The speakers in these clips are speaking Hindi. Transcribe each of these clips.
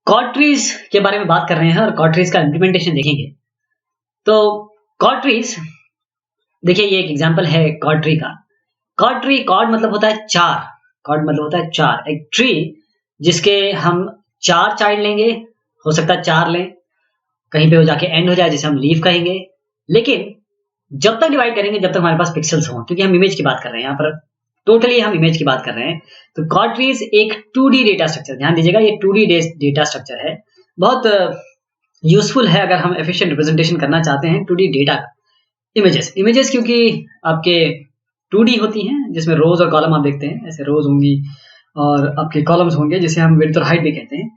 कॉर्ड ट्रीज के बारे में बात कर रहे हैं और कॉर्ड ट्रीज का इम्प्लीमेंटेशन देखेंगे। तो कॉर्ड ट्रीज, देखिए ये एक एग्जांपल है कॉर्ड ट्री का। कॉर्ड ट्री, कॉर्ड मतलब होता है चार, कॉर्ड मतलब होता है चार, एक ट्री जिसके हम चार चाइल्ड लेंगे, हो सकता है चार लें, कहीं पे वो जाके एंड हो जाए जिसे हम लीफ कहेंगे। लेकिन जब तक डिवाइड करेंगे जब तक हमारे पास पिक्सेल्स हों, क्योंकि हम इमेज की बात कर रहे हैं यहाँ पर, टोटली हम इमेज की बात कर रहे हैं। तो कॉर्ड ट्रीज एक 2D डेटा स्ट्रक्चर, ध्यान दीजिएगा ये 2D डेटा स्ट्रक्चर है, बहुत यूजफुल है अगर हम एफिशिएंट रिप्रेजेंटेशन करना चाहते हैं 2D डेटा। इमेजेस क्योंकि आपके 2D होती हैं, जिसमें रोज और कॉलम आप देखते हैं, ऐसे रोज होंगी और आपके कॉलम्स होंगे जिसे हम विड्थ और हाइट भी कहते हैं।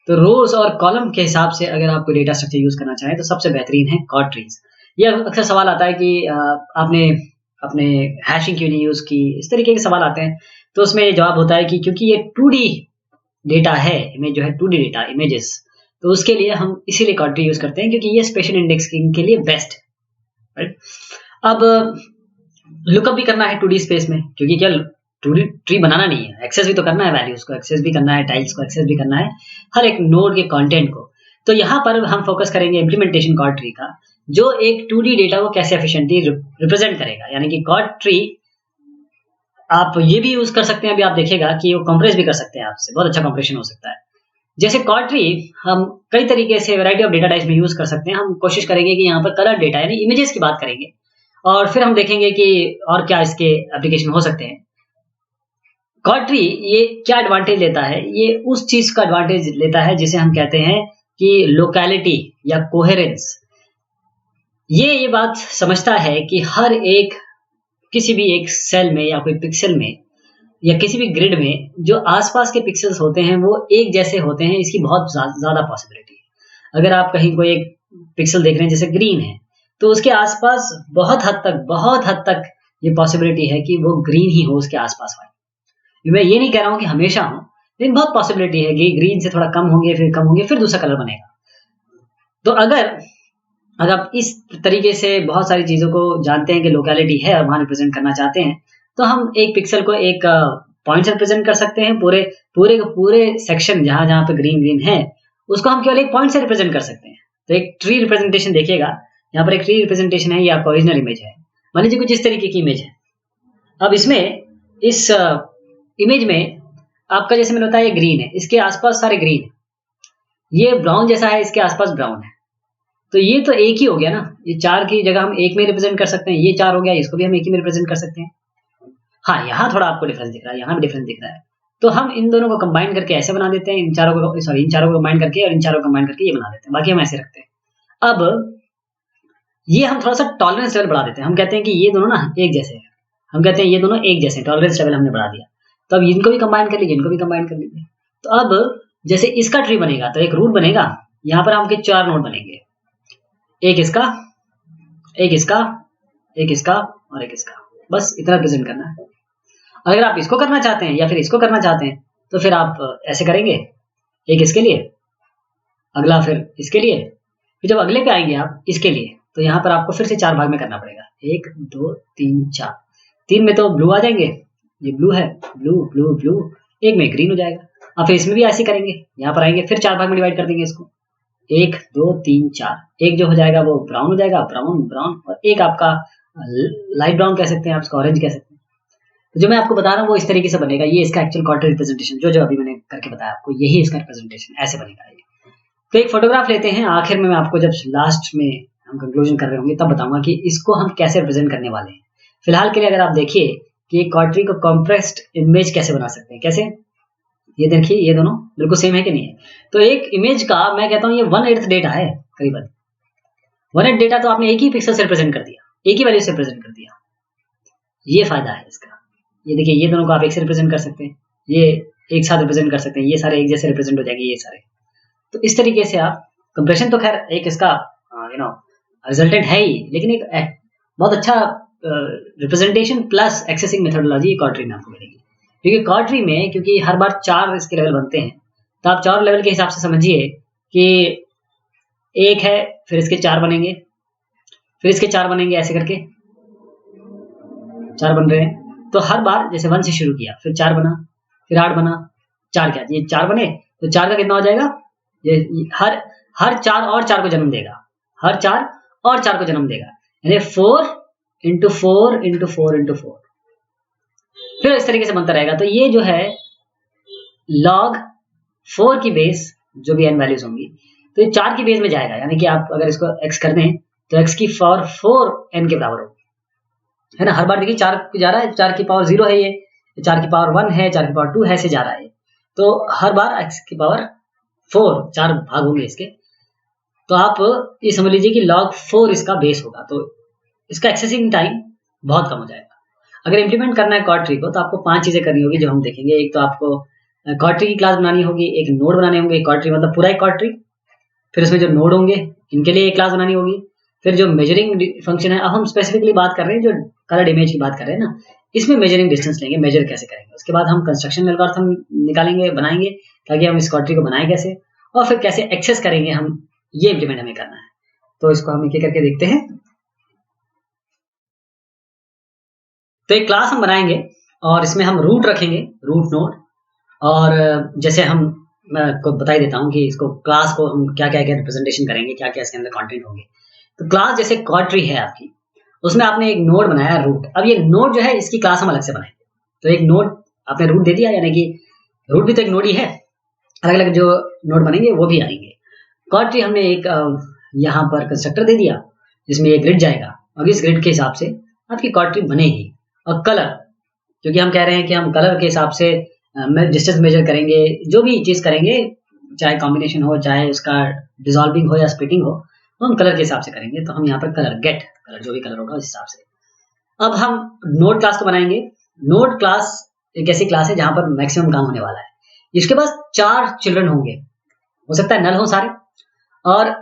तो रोज और कॉलम के हिसाब से अगर आप कोई डेटा स्ट्रक्चर यूज करना चाहें तो सबसे बेहतरीन है कॉर्ड ट्रीज। ये अक्सर सवाल आता है कि आपने अपने हैशिंग क्यों नहीं यूज की, इस तरीके के सवाल आते हैं। तो उसमें ये जवाब होता है कि क्योंकि ये 2D डेटा है, इमेज जो है 2D डेटा इमेजेस, तो उसके लिए हम इसीलिए कॉर्ड ट्री यूज करते हैं क्योंकि ये स्पेशल इंडेक्सिंग के लिए बेस्ट, राइट। अब लुकअप भी करना है 2D स्पेस में, क्योंकि क्या 2D ट्री बनाना नहीं है, एक्सेस भी तो करना है, वैल्यूज को एक्सेस भी करना है, टाइल्स को एक्सेस भी करना है, हर एक नोड के कंटेंट को। तो यहाँ पर हम फोकस करेंगे इम्प्लीमेंटेशन कॉर्ड ट्री का, जो एक 2D डेटा को कैसे एफिशिएंटली रिप्रेजेंट करेगा। यानी कि कॉर्ड ट्री आप ये भी यूज कर सकते हैं, अभी आप देखिएगा कि वो कंप्रेस भी कर सकते हैं, आपसे बहुत अच्छा कंप्रेशन हो सकता है। जैसे कॉर्ड ट्री हम कई तरीके से वैरायटी ऑफ डेटा टाइप्स में यूज कर सकते हैं। हम कोशिश करेंगे कि यहाँ पर कलर डेटा यानी इमेजेस की बात करेंगे, और फिर हम देखेंगे कि और क्या इसके एप्लीकेशन हो सकते हैं। कॉर्ड ट्री ये क्या एडवांटेज लेता है, ये उस चीज का एडवांटेज लेता है जिसे हम कहते हैं कि लोकेलिटी या कोहेरेंस। ये बात समझता है कि हर एक किसी भी एक सेल में या कोई पिक्सल में या किसी भी ग्रिड में जो आसपास के पिक्सेल्स होते हैं वो एक जैसे होते हैं, इसकी बहुत ज्यादा पॉसिबिलिटी है। अगर आप कहीं कोई एक पिक्सल देख रहे हैं जैसे ग्रीन है, तो उसके आसपास बहुत हद तक ये पॉसिबिलिटी है कि वो ग्रीन ही हो उसके आसपास वाले। मैं ये नहीं कह रहा हूं कि हमेशा हो, लेकिन बहुत पॉसिबिलिटी है कि ग्रीन से थोड़ा कम होंगे फिर दूसरा कलर बनेगा। तो अगर आप इस तरीके से बहुत सारी चीजों को जानते हैं कि लोकेलिटी है और वहां रिप्रेजेंट करना चाहते हैं, तो हम एक पिक्सल को एक पॉइंट से रिप्रेजेंट कर सकते हैं। पूरे सेक्शन जहां जहां पे ग्रीन है उसको हम केवल एक पॉइंट से रिप्रेजेंट कर सकते हैं। तो एक ट्री रिप्रेजेंटेशन देखिएगा, यहाँ पर एक ट्री रिप्रेजेंटेशन है, ये आपका ओरिजिनल इमेज है, मान लीजिए कुछ इस तरीके की इमेज है। अब इसमें इस इमेज में आपका जैसे मैंने बताया ये ग्रीन है, इसके आसपास सारे ग्रीन है, ये ब्राउन जैसा है, इसके आसपास ब्राउन है। तो ये तो एक ही हो गया ना, ये चार की जगह हम एक में रिप्रेजेंट कर सकते हैं, ये चार हो गया, इसको भी हम एक ही में रिप्रेजेंट कर सकते हैं। हाँ, यहाँ थोड़ा आपको डिफरेंस दिख रहा है, यहाँ भी डिफरेंस दिख रहा है। तो हम इन दोनों को कंबाइन करके ऐसे बना देते हैं, इन चारों को कंबाइन करके और इन चारों को कंबाइन करके ये बना देते हैं, बाकी हम ऐसे रखते हैं। अब ये हम थोड़ा सा टॉलरेंस लेवल बढ़ा देते हैं, हम कहते हैं कि ये दोनों ना एक जैसे हैं, हम कहते हैं ये दोनों एक जैसे, टॉलरेंस लेवल हमने बढ़ा दिया। तो अब इनको भी कंबाइन कर लीजिए, इनको भी कंबाइन कर लीजिए। तो अब जैसे इसका ट्री बनेगा तो एक रूट बनेगा, यहाँ पर हमके 4 नोड बनेंगे, एक इसका, एक इसका, एक इसका और एक इसका, बस इतना रिप्रेजेंट करना है। अगर आप इसको करना चाहते हैं या फिर इसको करना चाहते हैं तो फिर आप ऐसे करेंगे, एक इसके लिए, अगला फिर इसके लिए, फिर जब अगले पे आएंगे आप इसके लिए, तो यहाँ पर आपको फिर से 4 भाग में करना पड़ेगा, 1 2 3 4। 3 में तो ब्लू आ जाएंगे, ये ब्लू है, ब्लू ब्लू ब्लू, एक में ग्रीन हो जाएगा। अब फिर इसमें भी ऐसे करेंगे, यहाँ पर आएंगे फिर 4 भाग में डिवाइड कर देंगे इसको, 1 2 3 4। एक जो हो जाएगा वो ब्राउन हो जाएगा, ब्राउन ब्राउन, और एक आपका लाइट ब्राउन कह सकते हैं, आप इसको ऑरेंज कह सकते हैं। तो जो मैं आपको बता रहा हूँ वो इस तरीके से बनेगा, ये इसका एक्चुअल कॉर्ड ट्री रिप्रेजेंटेशन जो अभी मैंने करके बताया आपको, यही इसका रिप्रेजेंटेशन ऐसे बनेगा। तो एक फोटोग्राफ लेते हैं, आखिर में मैं आपको जब लास्ट में हम कंक्लूजन कर रहे होंगे तब बताऊंगा कि इसको हम कैसे रिप्रेजेंट करने वाले हैं। फिलहाल के लिए अगर आप देखिए कि एक कॉर्ड ट्री को कॉम्प्रेस्ड इमेज कैसे बना सकते हैं, कैसे, ये देखिए ये दोनों बिल्कुल सेम है कि नहीं है। तो एक इमेज का मैं कहता हूँ ये 1/8 डेटा है, करीबन 1/8 डेटा तो आपने एक ही पिक्सल से रिप्रेजेंट कर दिया, एक ही वैल्यू से रिप्रेजेंट कर दिया। ये फायदा है इसका। ये देखिए ये दोनों को आप एक से रिप्रेजेंट कर सकते हैं, ये एक साथ रिप्रेजेंट कर सकते हैं, ये सारे एक जैसे रिप्रेजेंट हो जाएंगे ये सारे। तो इस तरीके से आप कंप्रेशन तो खैर एक इसका रिजल्टेंट है ही, लेकिन एक बहुत अच्छा representation plus accessing methodology quad tree में आपको मिलेगी। क्योंकि कॉर्ड ट्री में क्योंकि हर बार 4 इसके लेवल बनते हैं, तो आप 4 लेवल के हिसाब से समझिए कि एक है, फिर इसके 4 बनेंगे, फिर इसके 4 बनेंगे, ऐसे करके 4 बन रहे हैं। तो हर बार जैसे 1 से शुरू किया, फिर 4 बना, फिर 8 बना, 4 क्या, ये 4 बने, तो 4 का कितना हो जाएगा ये हर हर 4 और 4 को जन्म देगा, हर 4 और 4 को जन्म देगा, यानी 4 इंटू 4 इंटू 4 इंटू 4, फिर इस तरीके से बनता रहेगा। तो ये जो है log 4 की बेस जो भी n वैल्यूज होंगी, तो ये 4 की बेस में जाएगा, यानी कि आप अगर इसको x कर दें तो x की पावर 4 n के बराबर होगी, है ना। हर बार देखिए 4 जा रहा है, 4 की पावर 0 है, ये 4 की पावर 1 है, 4 की पावर 2 है, ऐसे जा रहा है। तो हर बार x की पावर 4 4 भाग होंगे इसके, तो आप ये समझ लीजिए कि log 4 इसका बेस होगा, तो इसका एक्सेसिंग टाइम बहुत कम हो जाएगा। अगर इम्प्लीमेंट करना है कॉर्ड ट्री को तो आपको 5 चीजें करनी होगी जो हम देखेंगे। एक तो आपको कॉर्ड ट्री की क्लास बनानी होगी, एक नोड बनाने होंगे, कॉर्ड ट्री मतलब पूरा एक कॉर्ड ट्री, फिर उसमें जो नोड होंगे इनके लिए एक क्लास बनानी होगी, फिर जो मेजरिंग फंक्शन है, अब हम स्पेसिफिकली बात कर रहे हैं, जो कलर इमेज की बात कर रहे हैं ना, इसमें मेजरिंग डिस्टेंस लेंगे, मेजर कैसे करेंगे, उसके बाद हम कंस्ट्रक्शन एल्गोरिथम निकालेंगे, बनाएंगे ताकि हम इस कॉर्ड ट्री को बनाए कैसे, और फिर कैसे एक्सेस करेंगे हम, ये इम्प्लीमेंट हमें करना है। तो इसको हम एक एक करके देखते हैं। तो एक क्लास हम बनाएंगे और इसमें हम रूट रखेंगे, रूट नोड, और जैसे हम मैं आपको बता ही देता हूँ कि इसको क्लास को हम क्या क्या रिप्रेजेंटेशन करेंगे, क्या क्या इसके अंदर कंटेंट होंगे। तो क्लास जैसे कॉर्ड ट्री है आपकी, उसमें आपने एक नोड बनाया रूट, अब ये नोड जो है इसकी क्लास हम अलग से बनाएंगे। तो एक नोड आपने रूट दे दिया, यानी कि रूट भी तो एक नोड ही है, अलग अलग जो नोड बनेंगे वो भी आएंगे। कॉर्ड ट्री हमने एक यहाँ पर कंस्ट्रक्टर दे दिया जिसमें एक ग्रिड जाएगा, अब इस ग्रिड के हिसाब से आपकी कॉर्ड ट्री बनेगी। और कलर, क्योंकि हम कह रहे हैं कि हम कलर के हिसाब से डिस्टेंस मेजर करेंगे, जो भी चीज करेंगे, चाहे कॉम्बिनेशन हो, चाहे उसका डिसॉल्विंग हो या स्प्लिटिंग हो, तो हम कलर के हिसाब से करेंगे। तो हम यहाँ पर कलर गेट कलर, जो भी कलर होगा उस हिसाब से। अब हम नोड क्लास को बनाएंगे। नोड क्लास एक ऐसी क्लास है जहां पर मैक्सिमम काम होने वाला है। इसके पास 4 चिल्ड्रन होंगे, हो सकता है नल हो सारे, और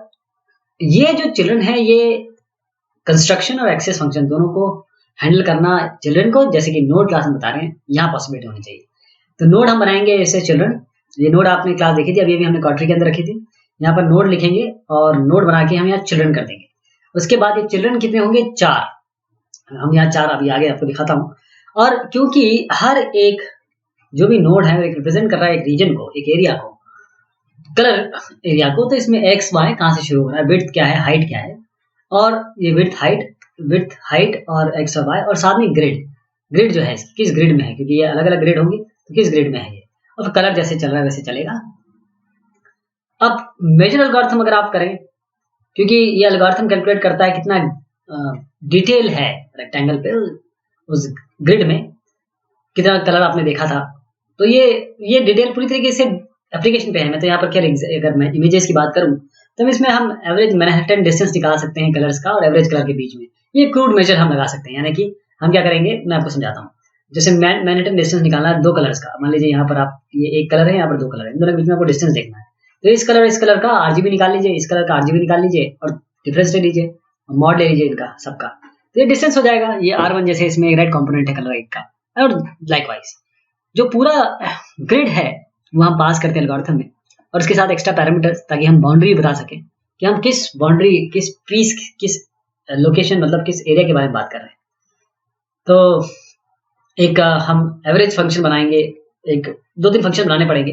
ये जो चिल्ड्रन है ये कंस्ट्रक्शन और एक्सेस फंक्शन दोनों को हैंडल करना, चिल्ड्रन को जैसे कि नोड क्लास में बता रहे हैं, यहाँ पॉसिबिलिटी होनी चाहिए। तो नोड हम बनाएंगे ऐसे चिल्ड्रन, ये नोड आपने क्लास देखी थी, अभी भी हमने कॉर्ड ट्री के अंदर रखी थी। यहाँ पर नोड लिखेंगे और नोड बना के हम यहाँ चिल्ड्रन कर देंगे। उसके बाद ये चिल्ड्रन कितने होंगे, 4, हम यहाँ 4 अभी आगे आपको दिखाता हूँ। और क्योंकि हर एक जो भी नोड है एक रिप्रेजेंट कर रहा है एक रीजन को, एक एरिया को, कलर एरिया को, तो इसमें एक्स वाई कहाँ से शुरू हो रहा है, विड्थ क्या है, हाइट क्या है, और ये विड्थ हाइट और एक्स और वाई, और साथ में ग्रिड जो है किस ग्रिड में है, क्योंकि ये अलग अलग ग्रिड होंगे, तो किस ग्रिड में है ये, और कलर जैसे चल रहा है वैसे चलेगा। अब मेजर एल्गोरिथम अगर आप करें, क्योंकि ये एल्गोरिथम कैलकुलेट करता है कितना डिटेल है रेक्टेंगल पे, उस ग्रिड में कितना कलर आपने देखा था, तो ये डिटेल पूरी तरीके से एप्लीकेशन पे है। मैं तो यहाँ पर क्या, अगर मैं इमेजेस की बात करूँ तो इसमें हम एवरेज मैनहट्टन डिस्टेंस निकाल सकते हैं कलर्स का, और एवरेज कलर के बीच में ये क्रूड मेजर हम लगा सकते हैं। यानी कि हम क्या करेंगे, मैं आपको समझाता हूँ। जैसे मैनहट्टन डिस्टेंस निकालना है 2 कलर्स का, मान लीजिए यहाँ पर आप ये एक कलर है, यहाँ पर 2 कलर है, इन दोनों के बीच में आपको डिस्टेंस देखना है। तो इस कलर का आरजीबी निकाल लीजिए, इस कलर का आरजीबी निकाल लीजिए, और डिफरेंस ले लीजिए, मॉड ले लीजिए इनका सबका, तो ये डिस्टेंस हो जाएगा। ये R1 जैसे इसमें रेड कंपोनेंट है कलर 1 का, और लाइकवाइज जो पूरा ग्रिड है वो हम पास करते हैं एल्गोरिथम में, और उसके साथ एक्स्ट्रा पैरामीटर्स, ताकि हम बाउंड्री बता सकें कि हम किस बाउंड्री, किस पीस, किस लोकेशन, मतलब किस एरिया के बारे में बात कर रहे हैं। तो एक हम एवरेज फंक्शन बनाएंगे, एक 2-3 फंक्शन बनाने पड़ेंगे।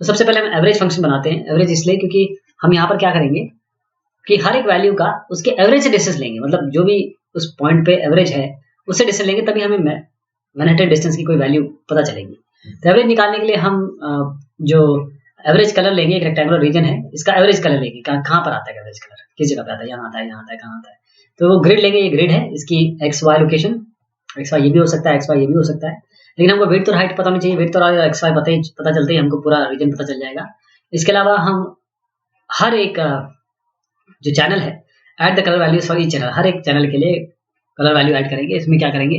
तो सबसे पहले हम एवरेज फंक्शन बनाते हैं। एवरेज इसलिए क्योंकि हम यहाँ पर क्या करेंगे कि हर एक वैल्यू का उसके एवरेज से डिस्टेंस लेंगे, मतलब जो भी उस पॉइंट पे एवरेज है उससे डिस्टेंस लेंगे, तभी हमें मैनहट्टन डिस्टेंस की कोई वैल्यू पता चलेगी। तो एवरेज निकालने के लिए हम जो एवरेज कलर लेंगे, एक रेक्टेंगुलर रीजन है, इसका एवरेज कलर लेंगे, कहाँ पर आता है एवरेज कलर, किस जगह पे आता है, यहाँ आता है, यहाँ आता है, कहाँ आता है। तो वो ग्रिड लेंगे, ये ग्रिड है, इसकी X Y location, X Y ये भी हो सकता है, एक्स वाई ये भी हो सकता है, लेकिन हमको विड्थ और हाइट पता होनी चाहिए। विड्थ और एक्स वाई पता चलते ही हमको पूरा रीजन पता चल जाएगा। इसके अलावा हम हर एक जो चैनल है, add the colour values for each channel, हर एक चैनल के लिए कलर वैल्यू ऐड करेंगे। इसमें क्या करेंगे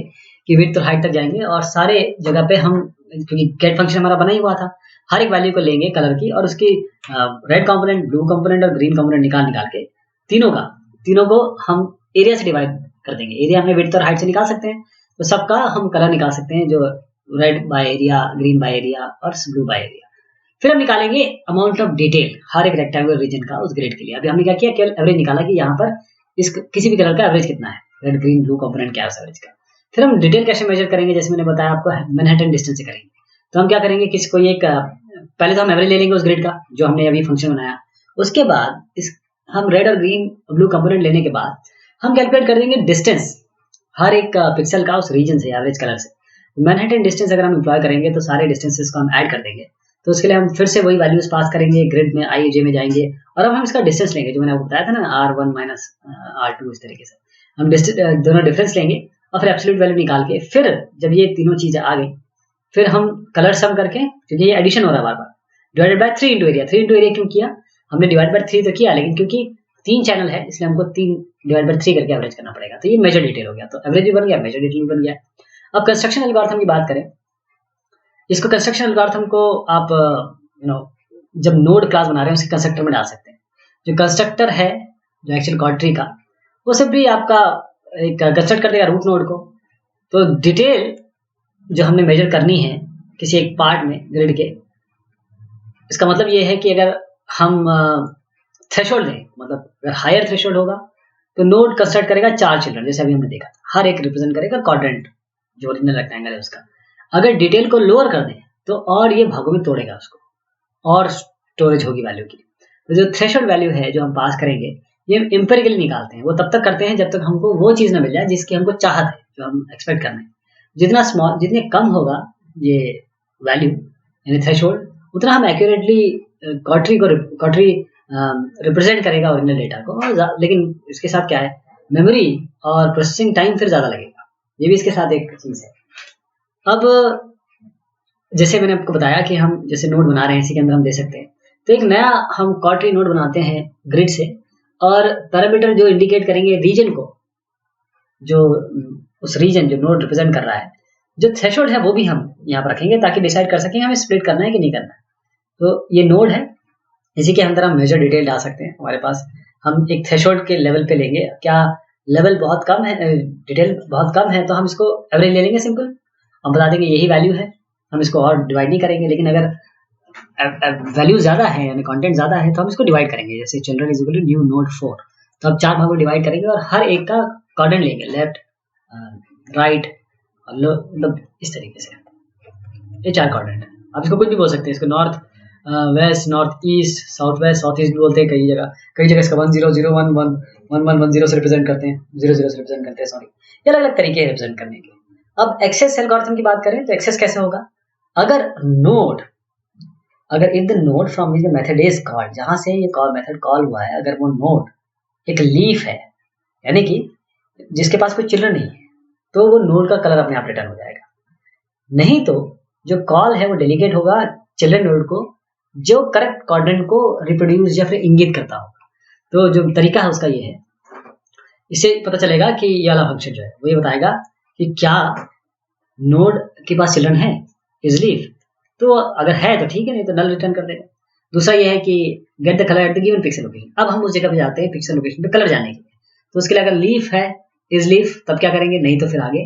कि विड्थ और हाइट तक जाएंगे, और सारे जगह पे हम, क्योंकि गेट फंक्शन हमारा बना ही हुआ था, हर एक वैल्यू को लेंगे कलर की, और उसकी रेड कंपोनेंट, ब्लू कंपोनेंट और ग्रीन कंपोनेंट निकाल के तीनों को हम एरिया से डिवाइड कर देंगे। एरिया हमें विड्थ और हाइट से निकाल सकते हैं, तो सबका हम कलर निकाल सकते हैं, जो red by area, green by area और ब्लू बाय एरिया। फिर हम निकालेंगे अमाउंट ऑफ डिटेल हर एक रेक्टेंगुलर रीजन का उस ग्रिड के लिए। अभी हमने क्या किया, केवल एवरेज निकाला कि यहाँ पर इस किसी भी कलर का एवरेज कितना है, रेड ग्रीन ब्लू कंपोनेंट क्या है एवरेज का। फिर हम डिटेल कैसे मेजर करेंगे, जैसे मैंने बताया आपको, मैनहट्टन डिस्टेंस से करेंगे। तो हम क्या करेंगे, किसी को एक पहले तो हम एवरेज ले लेंगे उस ग्रिड का जो हमने अभी फंक्शन बनाया, उसके बाद हम रेड और ग्रीन ब्लू कंपोनेंट लेने के बाद हम कैलकुलेट कर देंगे डिस्टेंस हर एक पिक्सल का उस रीजन से, एवरेज कलर से। मैनहट्टन डिस्टेंस अगर हम इम्प्लॉय करेंगे तो सारे डिस्टेंसेस को हम ऐड कर देंगे। तो उसके लिए हम फिर से वही वैल्यूज पास करेंगे, ग्रिड में आई जे में जाएंगे और अब हम इसका डिस्टेंस लेंगे, जो मैंने आपको बताया था ना R1 माइनस R2, इस तरीके से हम दोनों डिफरेंस लेंगे और फिर एब्सोल्यूट वैल्यू निकाल के फिर जब ये तीनों चीजें आ गई फिर हम कलर सम करके, क्योंकि ये एडिशन हो रहा है बार बार, divided by 3 into area. 3 into area क्यों किया हमने? डिवाइड बाय 3 तो किया, लेकिन क्योंकि 3 चैनल है इसलिए हमको 3 डिवाइड बाय 3 करके एवरेज करना पड़ेगा। तो ये मेजर डिटेल हो गया, तो एवरेज भी बन गया, मेजर डिटेल भी बन गया। अब कंस्ट्रक्शन एल्गोरिथम की बात करें, इसको कंस्ट्रक्शन एल्गोरिथम को आप जब नोड क्लास बना रहे हैं उसके कंस्ट्रक्टर में डाल सकते हैं। जो कंस्ट्रक्टर है जो एक्चुअल कॉर्ड ट्री का, वो सिंपली आपका एक कंस्ट्रक्ट कर देगा रूट नोड को। तो डिटेल जो हमने मेजर करनी है किसी एक पार्ट में ग्रिड के, इसका मतलब ये है कि अगर हम थ्रेशोल्ड दें, मतलब अगर हायर थ्रेशोल्ड होगा तो नोड कंस्ट्रक्ट करेगा 4 चिल्ड्रन, जैसे अभी हमने देखा था, हर एक रिप्रेजेंट करेगा क्वाड्रेंट जो ओरिजिनल रेक्टेंगल है उसका। अगर डिटेल को लोअर कर दें तो और ये भागों में तोड़ेगा उसको और स्टोरेज होगी वैल्यू की। तो जो थ्रेशोल्ड वैल्यू है जो हम पास करेंगे ये एम्पिरिकली निकालते हैं, वो तब तक करते हैं जब तक हमको वो चीज ना मिल जाए जिसकी हमको चाहत है, जो हम एक्सपेक्ट कर रहे हैं। जितना स्मॉल, जितने कम होगा ये वैल्यू यानी थ्रेशोल्ड, उतना हम एक्यूरेटली कॉट्री रिप्रेजेंट करेगा ओरिजिनल डेटा को। लेकिन इसके साथ क्या है, मेमोरी और प्रोसेसिंग टाइम फिर ज्यादा लगेगा, ये भी इसके साथ एक चीज है। अब जैसे मैंने आपको बताया कि हम जैसे नोड बना रहे हैं इसी के अंदर हम दे सकते हैं, तो एक नया हम क्वाड्री नोड बनाते हैं ग्रिड से, और पैरामीटर जो इंडिकेट करेंगे रीजन को, जो उस रीजन जो नोड रिप्रेजेंट कर रहा है, जो थ्रेशोल्ड है वो भी हम यहाँ पर रखेंगे ताकि डिसाइड कर सकें हमें स्प्लिट करना है कि नहीं करना है। तो ये नोड है, इसी के अंदर हम मेजर डिटेल डाल सकते हैं। हमारे पास हम एक थ्रेशोल्ड के लेवल पे लेंगे, क्या लेवल बहुत कम है, डिटेल बहुत कम है, तो हम इसको एवरेज ले लेंगे सिंपल, हम बता देंगे यही वैल्यू है, हम इसको और डिवाइड नहीं करेंगे। लेकिन अगर वैल्यू ज्यादा है यानी कंटेंट ज्यादा है तो हम इसको डिवाइड करेंगे, जैसे children is equal to new node 4, तो अब 4 भागों में डिवाइड करेंगे और हर एक का क्वाड्रेंट लेंगे, लेफ्ट राइट मतलब इस तरीके से, ये 4 क्वाड्रेंट है। आप इसको कुछ भी बोल सकते हैं, इसको north west, north east, south west, south east भी बोलते हैं कई जगह इसका 1001 से रिप्रेजेंट करते हैं, 00 से रिप्रेजेंट करते हैं, सॉरी, ये अलग अलग तरीके हैं रिप्रेजेंट करने के। अब एक्सेस एल्गोरिथम की बात करें तो एक्सेस कैसे होगा, अगर if the node from which the method is called, जहां से ये मेथड कॉल हुआ है, अगर वो नोड एक लीफ है यानी कि जिसके पास कोई चिल्ड्रन नहीं है, तो वो नोड का कलर अपने आप रिटर्न हो जाएगा। नहीं तो जो कॉल है वो डेलीगेट होगा चिल्ड्रन नोड को, जो करेक्ट क्वाड्रेंट को रिप्रोड्यूस या फिर इंगित करता होगा। तो जो तरीका है उसका ये है, इससे पता चलेगा कि ये वाला फंक्शन जो है वो ये बताएगा कि क्या नोड के पास चिल्ड्रन है इज लीफ, तो अगर है तो ठीक है, नहीं तो नल रिटर्न कर देगा। दूसरा ये है कि get the colour at the given pixel location, अब हम उस जगह पे जाते हैं पिक्सल लोकेशन पे कलर जाने के लिए, तो उसके लिए अगर लीफ है इज लीफ तब क्या करेंगे, नहीं तो फिर आगे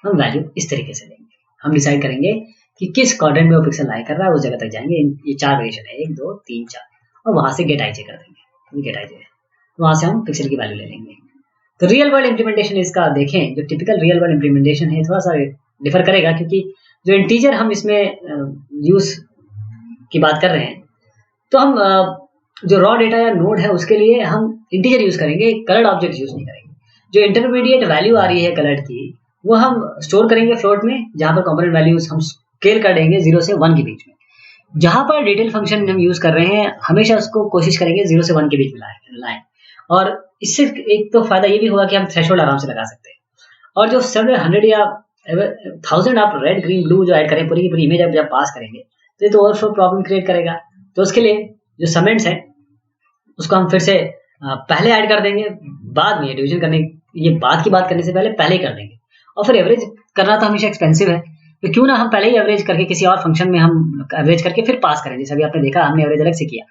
हम वैल्यू इस तरीके से लेंगे, हम डिसाइड करेंगे कि किस क्वाड्रेंट में वो पिक्सल लाई कर रहा है, उस जगह तक जाएंगे। ये 4 वेरिएशन है, 1 2 3 4, और वहां से गेट आईजे कर देंगे, गेट आईजे वहां से हम पिक्सल की वैल्यू ले लेंगे। तो रियल वर्ल्ड इंप्लीमेंटेशन इसका देखें, जो टिपिकल रियल वर्ल्ड इंप्लीमेंटेशन है थोड़ा सा डिफर करेगा, क्योंकि जो इंटीजर हम इसमें यूज की बात कर रहे हैं, तो हम जो रॉ डेटा या नोड है उसके लिए हम इंटीजर यूज करेंगे, कलर्ड ऑब्जेक्ट यूज नहीं करेंगे। जो इंटरमीडिएट वैल्यू आ रही है कलर्ड की, वो हम स्टोर करेंगे फ्लोट में, जहां पर कंपोनेंट वैल्यूज हम स्केल कर देंगे 0 से 1 के बीच में। जहां पर डिटेल फंक्शन हम यूज कर रहे हैं हमेशा उसको कोशिश करेंगे 0 से 1 के बीच में लाएं, और इससे एक तो फायदा ये भी होगा कि हम थ्रेशोल्ड आराम से लगा सकते हैं। और जो 700 या 1000 आप रेड ग्रीन ब्लू जो ऐड करें, पूरी की पूरी इमेज आप जब पास करेंगे तो ये तो ओवरफ्लो प्रॉब्लम क्रिएट करेगा। तो उसके लिए जो समेंट्स है उसको हम फिर से पहले ऐड कर देंगे, बाद में डिवीजन करने, ये बाद की बात करने से पहले ही कर देंगे। और फिर एवरेज करना तो हमेशा एक्सपेंसिव है, तो क्यों ना हम पहले ही एवरेज करके किसी और फंक्शन में हम एवरेज करके फिर पास करें। जैसे अभी आपने देखा हमने एवरेज अलग से किया,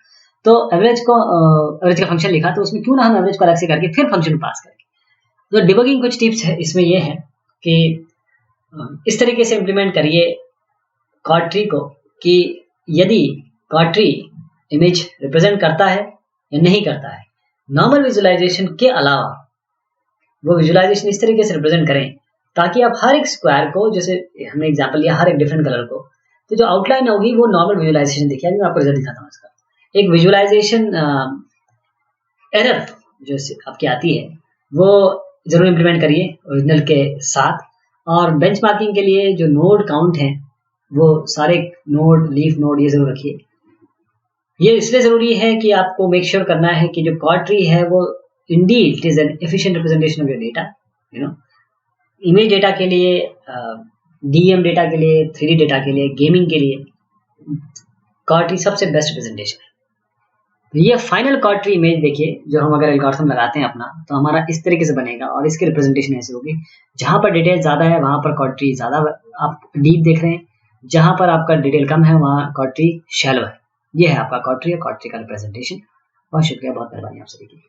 तो एवरेज का फंक्शन लिखा, तो उसमें क्यों ना हम एवरेज को अलग से करके फिर फंक्शन पास करें। तो डिबगिंग कुछ टिप्स है इसमें ये है कि इस तरीके से इम्प्लीमेंट करिए क्वाड ट्री को कि यदि क्वाड ट्री इमेज रिप्रेजेंट करता है या नहीं करता है, नॉर्मल विजुअलाइजेशन के अलावा वो विजुअलाइजेशन इस तरीके से रिप्रेजेंट करें ताकि आप हर एक स्क्वायर को, जैसे हमने एग्जांपल लिया हर एक डिफरेंट कलर को, तो जो आउटलाइन होगी वो नॉर्मल विजुअलाइजेशन देखिए। अभी मैं आपको रिजल्ट दिखाता हूँ इसका। एक विजुअलाइजेशन एरर जो आपकी आती है वो जरूर इम्प्लीमेंट करिए ओरिजिनल के साथ। और बेंचमार्किंग के लिए जो नोड काउंट है वो सारे नोड, लीफ नोड ये जरूर रखिए। ये इसलिए जरूरी है कि आपको मेक श्योर करना है कि जो क्वाड ट्री है वो Indeed it is an efficient representation of your data. Image data के लिए, डीएम डेटा के लिए, 3D डेटा के लिए, गेमिंग के लिए क्वाड ट्री सबसे बेस्ट रिप्रेजेंटेशन है। तो ये फाइनल क्वाड ट्री इमेज देखिए, जो हम अगर एल्गोरिथम लगाते हैं अपना, तो हमारा इस तरीके से बनेगा और इसकी रिप्रेजेंटेशन ऐसे होगी। जहां पर डिटेल ज्यादा है वहां पर क्वाड ट्री ज्यादा आप डीप देख रहे हैं, जहां पर आपका डिटेल कम है वहां क्वाड ट्री शैलो है। ये है आपका क्वाड ट्री और क्वाड ट्री का रिप्रेजेंटेशन। बहुत शुक्रिया, बहुत मेहरबानी आप सभी की।